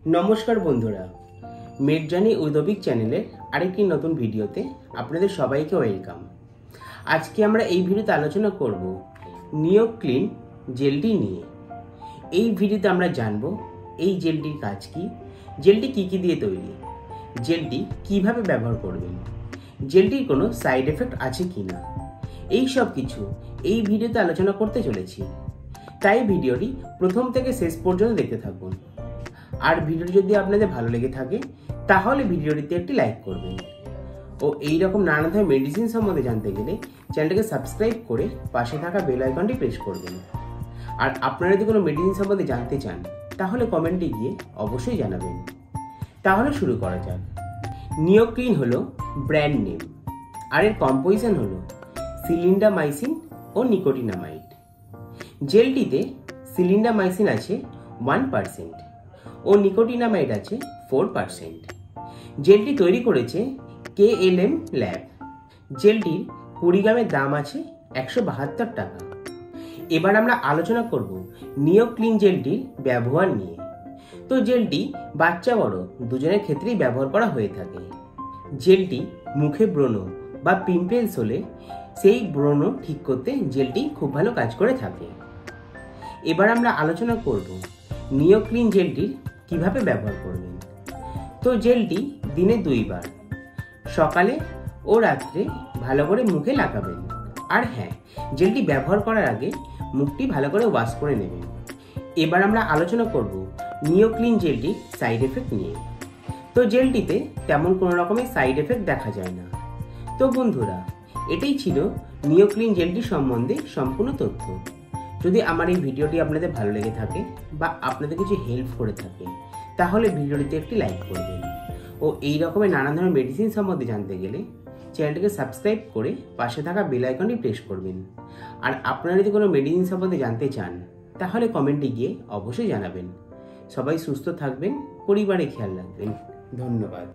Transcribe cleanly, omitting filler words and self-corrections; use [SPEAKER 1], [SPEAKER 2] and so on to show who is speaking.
[SPEAKER 1] নমস্কার বন্ধুরা, made journey with Abhik চ্যানেলের আরেকটি নতুন ভিডিওতে আপনাদের সবাইকে ওয়েলকাম। আজকে আমরা এই ভিডিওতে আলোচনা করব নিও ক্লিন জেলটি নিয়ে। এই ভিডিওতে আমরা জানব এই জেলটির কাজ কি, জেলটি কি দিয়ে তৈরি, জেলটি কিভাবে ব্যবহার করবেন, জেলটির কোনো সাইড এফেক্ট আছে কি না, এই সব কিছু এই ভিডিওতে আলোচনা করতে চলেছি। তাই ভিডিওটি প্রথম থেকে শেষ পর্যন্ত দেখতে থাকুন। আর ভিডিওটি যদি আপনাদের ভালো লেগে থাকে তাহলে ভিডিওটিতে একটি লাইক করবেন ও এই রকম নানা ধরনের মেডিসিন সম্বন্ধে জানতে গেলে চ্যানেলটাকে সাবস্ক্রাইব করে পাশে থাকা বেল আইকনটি প্রেস করবেন। আর আপনারা যদি কোনো মেডিসিন সম্বন্ধে জানতে চান তাহলে কমেন্টে গিয়ে অবশ্যই জানাবেন। তাহলে শুরু করা যাক। নিও ক্লিন হলো ব্র্যান্ড নেম, আর এর কম্পোজিশন হলো সিলিন্ডামাইসিন ও নিকোটিনামাইড। জেলটিতে সিলিন্ডামাইসিন আছে 1% ও নিকোটিনামাইড আছে 4%। জেলটি তৈরি করেছে KLM ল্যাব। জেলটির 20 গ্রামের দাম আছে 172 টাকা। এবার আমরা আলোচনা করব নিও ক্লিন জেলটির ব্যবহার নিয়ে। তো জেলটি বাচ্চা বড় দুজনের ক্ষেত্রেই ব্যবহার করা হয়ে থাকে। জেলটি মুখে ব্রণ বা পিম্পলস হলে সেই ব্রণ ঠিক করতে জেলটি খুব ভালো কাজ করে থাকে। এবার আমরা আলোচনা করব নিও ক্লিন জেলটির কিভাবে ব্যবহার করবেন। তো জেলটি দিনে 2 বার, সকালে ও রাত্রে ভালো করে মুখে লাগাবেন। আর হ্যাঁ, জেলটি ব্যবহার করার আগে মুখটি ভালো করে ওয়াশ করে নেবেন। এবার আমরা আলোচনা করব নিও ক্লিন জেলটির সাইড এফেক্ট নিয়ে। তো জেলটিতে তেমন কোনো রকমের সাইড এফেক্ট দেখা যায় না। তো বন্ধুরা, এটাই ছিল নিও ক্লিন জেলটি সম্বন্ধে সম্পূর্ণ তথ্য। যদি আমার এই ভিডিওটি আপনাদের ভালো লেগে থাকে বা আপনাদের কিছু হেল্প করে থাকে তাহলে ভিডিওটিতে একটি লাইক করবেন ও এই রকমের নানা ধরনের মেডিসিন সম্বন্ধে জানতে গেলে চ্যানেলটিকে সাবস্ক্রাইব করে পাশে থাকা বেল আইকনটি প্রেস করবেন। আর আপনারা যদি কোনো মেডিসিন সম্বন্ধে জানতে চান তাহলে কমেন্টে গিয়ে অবশ্যই জানাবেন। সবাই সুস্থ থাকবেন, পরিবারে খেয়াল রাখবেন। ধন্যবাদ।